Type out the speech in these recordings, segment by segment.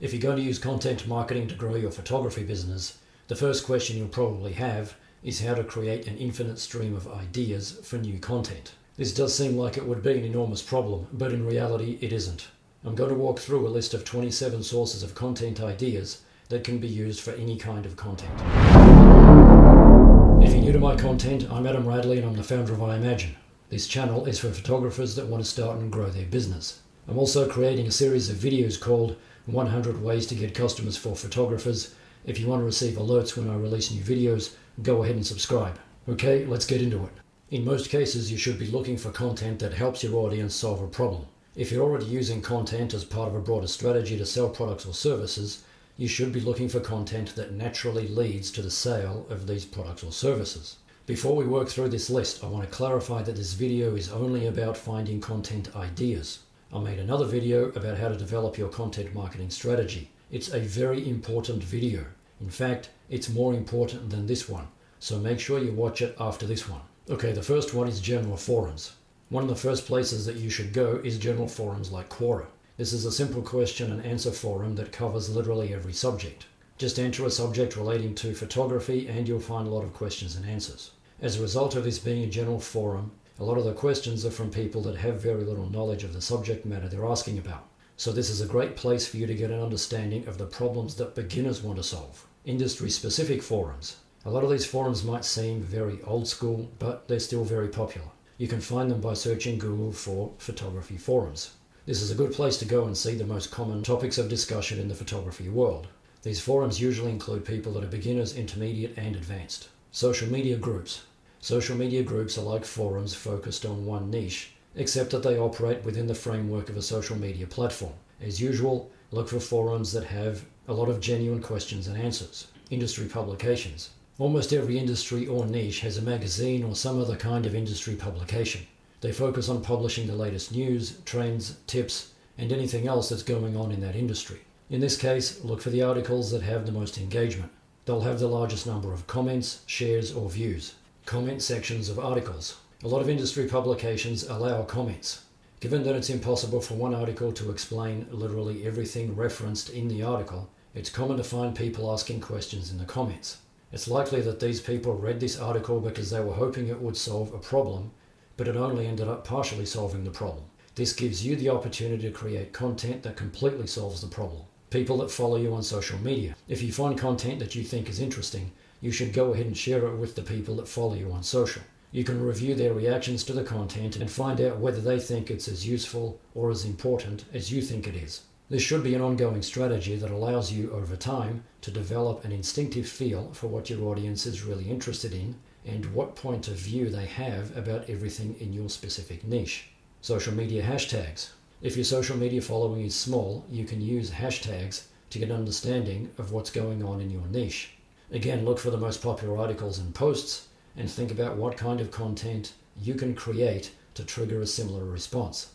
If you're going to use content marketing to grow your photography business, the first question you'll probably have is how to create an infinite stream of ideas for new content. This does seem like it would be an enormous problem, but in reality it isn't. I'm going to walk through a list of 27 sources of content ideas that can be used for any kind of content. If you're new to my content, I'm Adam Radley and I'm the founder of iMagine. This channel is for photographers that want to start and grow their business. I'm also creating a series of videos called 100 Ways to Get Customers for Photographers. If you want to receive alerts when I release new videos, go ahead and subscribe. Okay, let's get into it. In most cases, you should be looking for content that helps your audience solve a problem. If you're already using content as part of a broader strategy to sell products or services, you should be looking for content that naturally leads to the sale of these products or services. Before we work through this list, I want to clarify that this video is only about finding content ideas. I made another video about how to develop your content marketing strategy. It's a very important video. In fact, it's more important than this one, so make sure you watch it after this one. Okay, the first one is general forums. One of the first places that you should go is general forums like Quora. This is a simple question and answer forum that covers literally every subject. Just enter a subject relating to photography and you'll find a lot of questions and answers. As a result of this being a general forum, a lot of the questions are from people that have very little knowledge of the subject matter they're asking about. So this is a great place for you to get an understanding of the problems that beginners want to solve. Industry-specific forums. A lot of these forums might seem very old school, but they're still very popular. You can find them by searching Google for photography forums. This is a good place to go and see the most common topics of discussion in the photography world. These forums usually include people that are beginners, intermediate, and advanced. Social media groups. Social media groups are like forums focused on one niche, except that they operate within the framework of a social media platform. As usual, look for forums that have a lot of genuine questions and answers. Industry publications. Almost every industry or niche has a magazine or some other kind of industry publication. They focus on publishing the latest news, trends, tips, and anything else that's going on in that industry. In this case, look for the articles that have the most engagement. They'll have the largest number of comments, shares, or views. Comment sections of articles. A lot of industry publications allow comments. Given that it's impossible for one article to explain literally everything referenced in the article, it's common to find people asking questions in the comments. It's likely that these people read this article because they were hoping it would solve a problem, but it only ended up partially solving the problem. This gives you the opportunity to create content that completely solves the problem. People that follow you on social media. If you find content that you think is interesting, you should go ahead and share it with the people that follow you on social. You can review their reactions to the content and find out whether they think it's as useful or as important as you think it is. This should be an ongoing strategy that allows you over time to develop an instinctive feel for what your audience is really interested in and what point of view they have about everything in your specific niche. Social media hashtags. If your social media following is small, you can use hashtags to get an understanding of what's going on in your niche. Again, look for the most popular articles and posts and think about what kind of content you can create to trigger a similar response.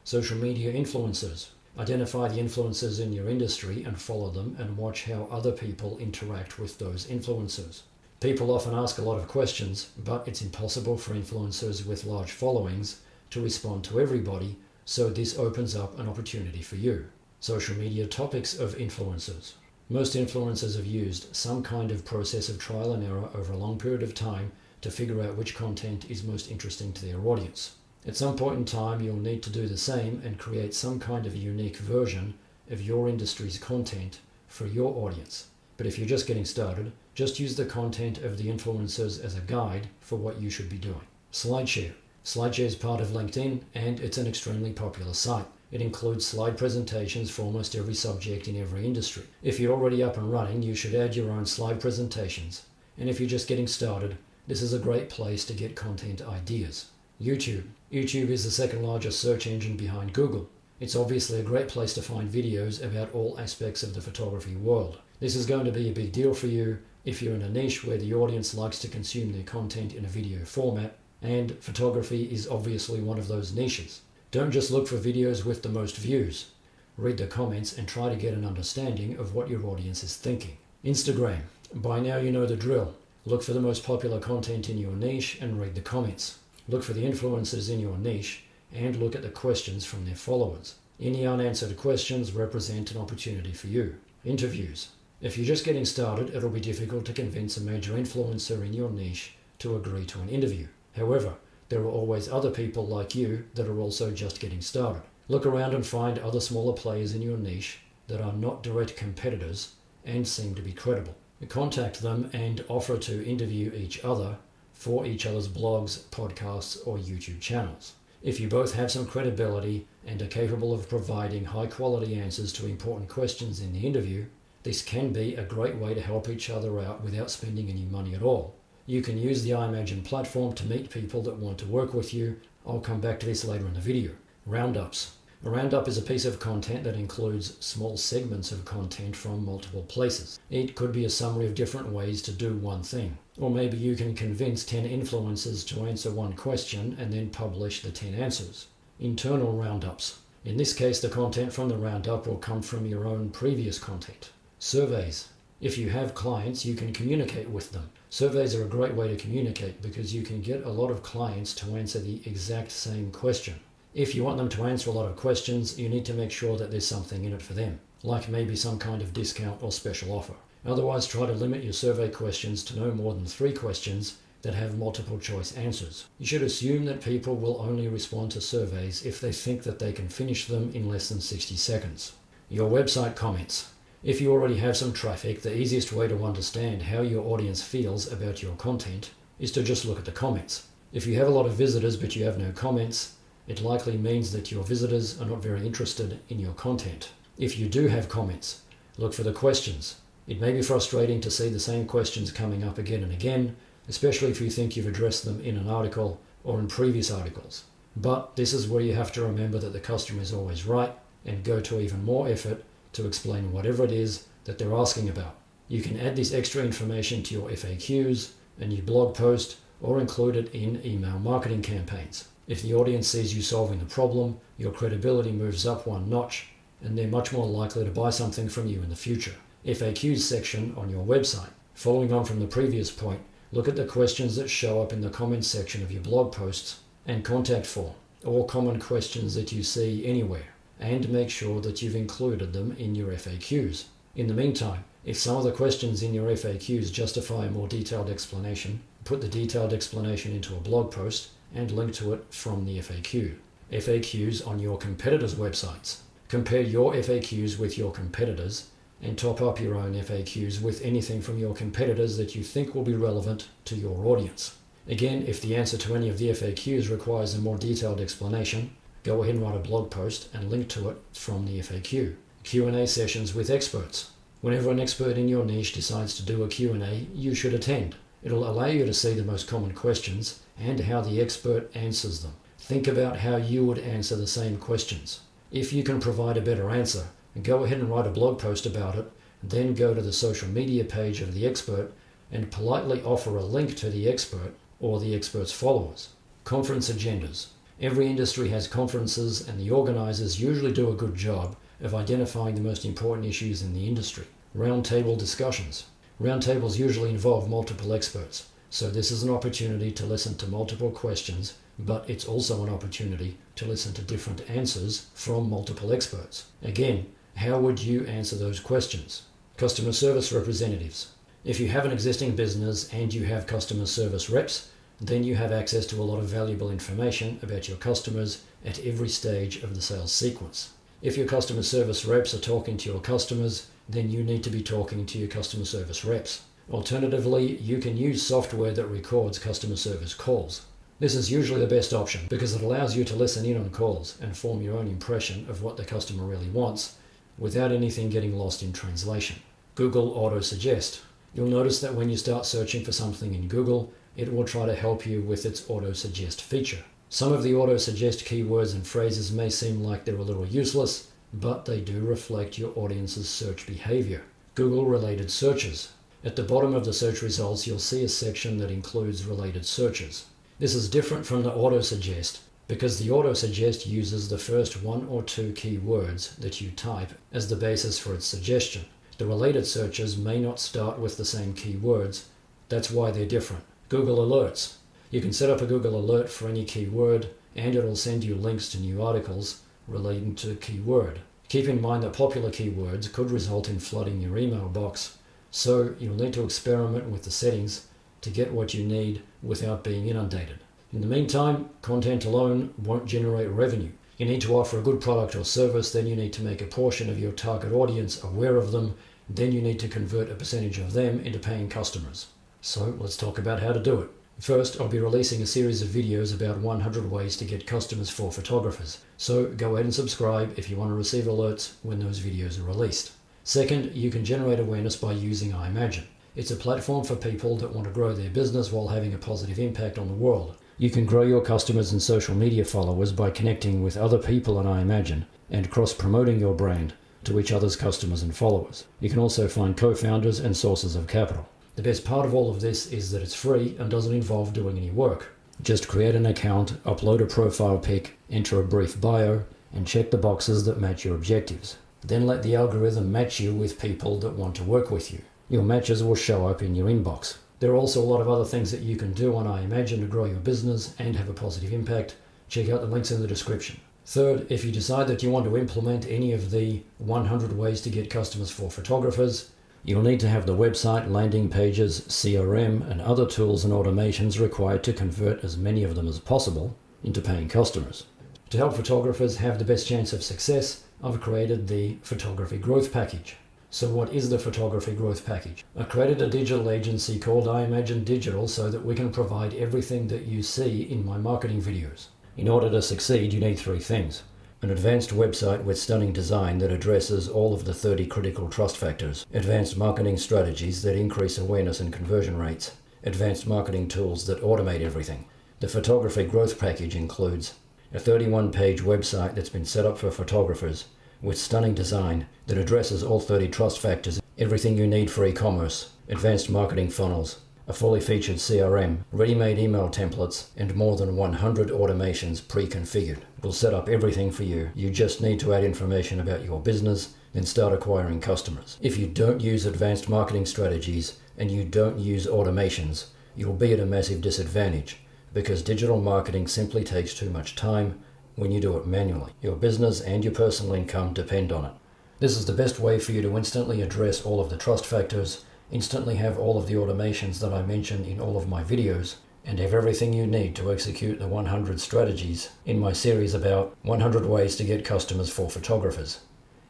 Social media influencers. Identify the influencers in your industry and follow them and watch how other people interact with those influencers. People often ask a lot of questions, but it's impossible for influencers with large followings to respond to everybody, so this opens up an opportunity for you. Social media topics of influencers. Most influencers have used some kind of process of trial and error over a long period of time to figure out which content is most interesting to their audience. At some point in time, you'll need to do the same and create some kind of unique version of your industry's content for your audience. But if you're just getting started, just use the content of the influencers as a guide for what you should be doing. SlideShare. SlideShare is part of LinkedIn and it's an extremely popular site. It includes slide presentations for almost every subject in every industry. If you're already up and running, you should add your own slide presentations. And if you're just getting started, this is a great place to get content ideas. YouTube. YouTube is the second largest search engine behind Google. It's obviously a great place to find videos about all aspects of the photography world. This is going to be a big deal for you if you're in a niche where the audience likes to consume their content in a video format, and photography is obviously one of those niches. Don't just look for videos with the most views. Read the comments and try to get an understanding of what your audience is thinking. Instagram. By now you know the drill. Look for the most popular content in your niche and read the comments. Look for the influencers in your niche and look at the questions from their followers. Any unanswered questions represent an opportunity for you. Interviews. If you're just getting started, it'll be difficult to convince a major influencer in your niche to agree to an interview. However, there are always other people like you that are also just getting started. Look around and find other smaller players in your niche that are not direct competitors and seem to be credible. Contact them and offer to interview each other for each other's blogs, podcasts, or YouTube channels. If you both have some credibility and are capable of providing high-quality answers to important questions in the interview, this can be a great way to help each other out without spending any money at all. You can use the iMagine platform to meet people that want to work with you. I'll come back to this later in the video. Roundups. A roundup is a piece of content that includes small segments of content from multiple places. It could be a summary of different ways to do one thing. Or maybe you can convince 10 influencers to answer one question and then publish the 10 answers. Internal roundups. In this case, the content from the roundup will come from your own previous content. Surveys. If you have clients, you can communicate with them. Surveys are a great way to communicate because you can get a lot of clients to answer the exact same question. If you want them to answer a lot of questions, you need to make sure that there's something in it for them, like maybe some kind of discount or special offer. Otherwise, try to limit your survey questions to no more than 3 questions that have multiple choice answers. You should assume that people will only respond to surveys if they think that they can finish them in less than 60 seconds. Your website comments. If you already have some traffic, the easiest way to understand how your audience feels about your content is to just look at the comments. If you have a lot of visitors but you have no comments, it likely means that your visitors are not very interested in your content. If you do have comments, look for the questions. It may be frustrating to see the same questions coming up again and again, especially if you think you've addressed them in an article or in previous articles. But this is where you have to remember that the customer is always right and go to even more effort to explain whatever it is that they're asking about. You can add this extra information to your FAQs, a new blog post, or include it in email marketing campaigns. If the audience sees you solving the problem, your credibility moves up one notch, and they're much more likely to buy something from you in the future. FAQs section on your website. Following on from the previous point, look at the questions that show up in the comments section of your blog posts and contact form, all common questions that you see anywhere, and make sure that you've included them in your FAQs. In the meantime, if some of the questions in your FAQs justify a more detailed explanation, put the detailed explanation into a blog post and link to it from the FAQ. FAQs on your competitors' websites. Compare your FAQs with your competitors and top up your own FAQs with anything from your competitors that you think will be relevant to your audience. Again, if the answer to any of the FAQs requires a more detailed explanation, go ahead and write a blog post and link to it from the FAQ. Q&A sessions with experts. Whenever an expert in your niche decides to do a Q&A, you should attend. It'll allow you to see the most common questions and how the expert answers them. Think about how you would answer the same questions. If you can provide a better answer, go ahead and write a blog post about it, then go to the social media page of the expert and politely offer a link to the expert or the expert's followers. Conference agendas. Every industry has conferences, and the organizers usually do a good job of identifying the most important issues in the industry. Roundtable discussions. Roundtables usually involve multiple experts, so this is an opportunity to listen to multiple questions, but it's also an opportunity to listen to different answers from multiple experts. Again, how would you answer those questions? Customer service representatives. If you have an existing business and you have customer service reps, then you have access to a lot of valuable information about your customers at every stage of the sales sequence. If your customer service reps are talking to your customers, then you need to be talking to your customer service reps. Alternatively, you can use software that records customer service calls. This is usually the best option because it allows you to listen in on calls and form your own impression of what the customer really wants without anything getting lost in translation. Google Auto-Suggest. You'll notice that when you start searching for something in Google, it will try to help you with its Auto-Suggest feature. Some of the Auto-Suggest keywords and phrases may seem like they're a little useless, but they do reflect your audience's search behavior. Google-related searches. At the bottom of the search results, you'll see a section that includes related searches. This is different from the Auto-Suggest because the Auto-Suggest uses the first 1 or 2 keywords that you type as the basis for its suggestion. The related searches may not start with the same keywords. That's why they're different. Google Alerts. You can set up a Google Alert for any keyword and it'll send you links to new articles relating to a keyword. Keep in mind that popular keywords could result in flooding your email box, so you'll need to experiment with the settings to get what you need without being inundated. In the meantime, content alone won't generate revenue. You need to offer a good product or service, then you need to make a portion of your target audience aware of them, then you need to convert a percentage of them into paying customers. So let's talk about how to do it. First, I'll be releasing a series of videos about 100 ways to get customers for photographers. So go ahead and subscribe if you want to receive alerts when those videos are released. Second, you can generate awareness by using iMagine. It's a platform for people that want to grow their business while having a positive impact on the world. You can grow your customers and social media followers by connecting with other people on iMagine and cross-promoting your brand to each other's customers and followers. You can also find co-founders and sources of capital. The best part of all of this is that it's free and doesn't involve doing any work. Just create an account, upload a profile pic, enter a brief bio, and check the boxes that match your objectives. Then let the algorithm match you with people that want to work with you. Your matches will show up in your inbox. There are also a lot of other things that you can do on iMagine to grow your business and have a positive impact. Check out the links in the description. Third, if you decide that you want to implement any of the 100 ways to get customers for photographers, you'll need to have the website, landing pages, CRM, and other tools and automations required to convert as many of them as possible into paying customers. To help photographers have the best chance of success, I've created the Photography Growth Package. So what is the Photography Growth Package? I created a digital agency called iMagine Digital so that we can provide everything that you see in my marketing videos. In order to succeed, you need 3 things. An advanced website with stunning design that addresses all of the 30 critical trust factors. Advanced marketing strategies that increase awareness and conversion rates. Advanced marketing tools that automate everything. The Photography Growth Package includes a 31-page website that's been set up for photographers with stunning design that addresses all 30 trust factors, everything you need for e-commerce, advanced marketing funnels, a fully featured CRM, ready-made email templates, and more than 100 automations pre-configured. We'll set up everything for you. You just need to add information about your business, then start acquiring customers. If you don't use advanced marketing strategies and you don't use automations, you'll be at a massive disadvantage because digital marketing simply takes too much time when you do it manually. Your business and your personal income depend on it. This is the best way for you to instantly address all of the trust factors, instantly have all of the automations that I mention in all of my videos, and have everything you need to execute the 100 strategies in my series about 100 ways to get customers for photographers.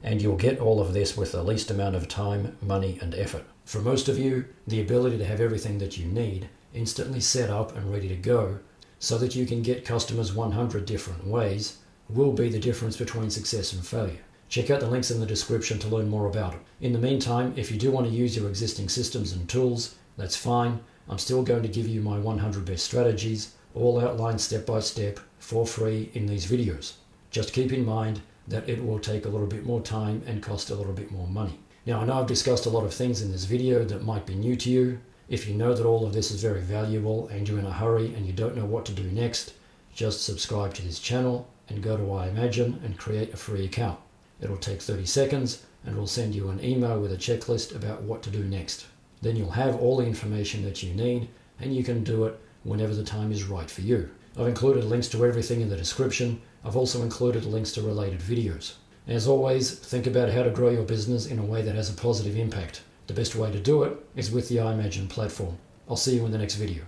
And you'll get all of this with the least amount of time, money, and effort. For most of you, the ability to have everything that you need instantly set up and ready to go so that you can get customers 100 different ways will be the difference between success and failure. Check out the links in the description to learn more about it. In the meantime, if you do want to use your existing systems and tools, that's fine. I'm still going to give you my 100 best strategies, all outlined step by step for free in these videos. Just keep in mind that it will take a little bit more time and cost a little bit more money. Now, I know I've discussed a lot of things in this video that might be new to you. If you know that all of this is very valuable and you're in a hurry and you don't know what to do next, just subscribe to this channel and go to iMagine and create a free account. It'll take 30 seconds and we'll send you an email with a checklist about what to do next. Then you'll have all the information that you need and you can do it whenever the time is right for you. I've included links to everything in the description. I've also included links to related videos. As always, think about how to grow your business in a way that has a positive impact. The best way to do it is with the iMagine platform. I'll see you in the next video.